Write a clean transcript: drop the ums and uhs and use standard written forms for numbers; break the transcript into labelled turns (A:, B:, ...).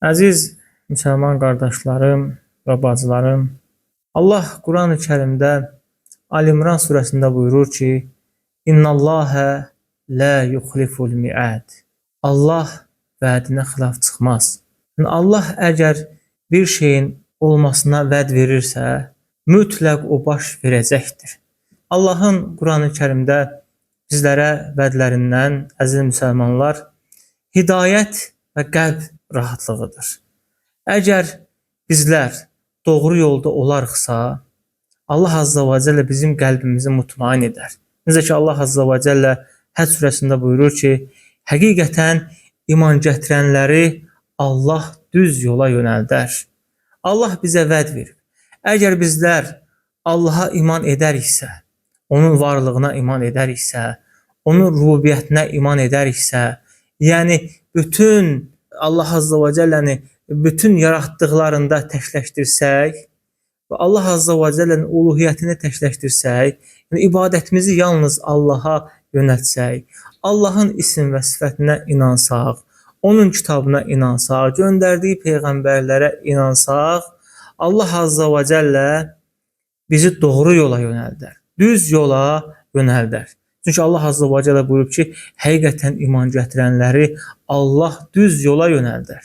A: Əziz müsəlman qardaşlarım və bacılarım, Allah Quran-ı Kərimdə Ali-İmran surəsində buyurur ki, İnnallahə lə yuxliful mi'ad. Allah vədinə xilaf çıxmaz. Yəni, Allah əgər bir şeyin olmasına vəd verirsə, mütləq o baş verəcəkdir. Allahın Quran-ı Kərimdə bizlərə vədlərindən, əziz müsəlmanlar, hidayət və qəlb rahatlığıdır. Əgər bizlər doğru yolda olarıqsa, Allah Azza və Cəllə bizim qəlbimizi mutmain edər. Necə ki, Allah Azza və Cəllə Həc surəsində buyurur ki, həqiqətən iman gətirənləri Allah düz yola yönəldər. Allah bizə vəd verir. Əgər bizlər Allaha iman edəriksə, onun varlığına iman edəriksə, onun rububiyyətinə iman edəriksə, yəni bütün Allah Azza və Cəlləni bütün yaratdıqlarında təkləşdirsək və Allah Azza və Cəllənin uluhiyyətini təkləşdirsək, yəni ibadətimizi yalnız Allaha yönəltsək, Allahın isim və sifətinə inansaq, onun kitabına inansaq, göndərdiyi peyğəmbərlərə inansaq, Allah Azza və Cəllə bizi doğru yola yönəldər, düz yola yönəldər. Çünki Allah Azza və Cəllə buyurub ki, həqiqətən iman gətirənləri Allah düz yola yönəldər.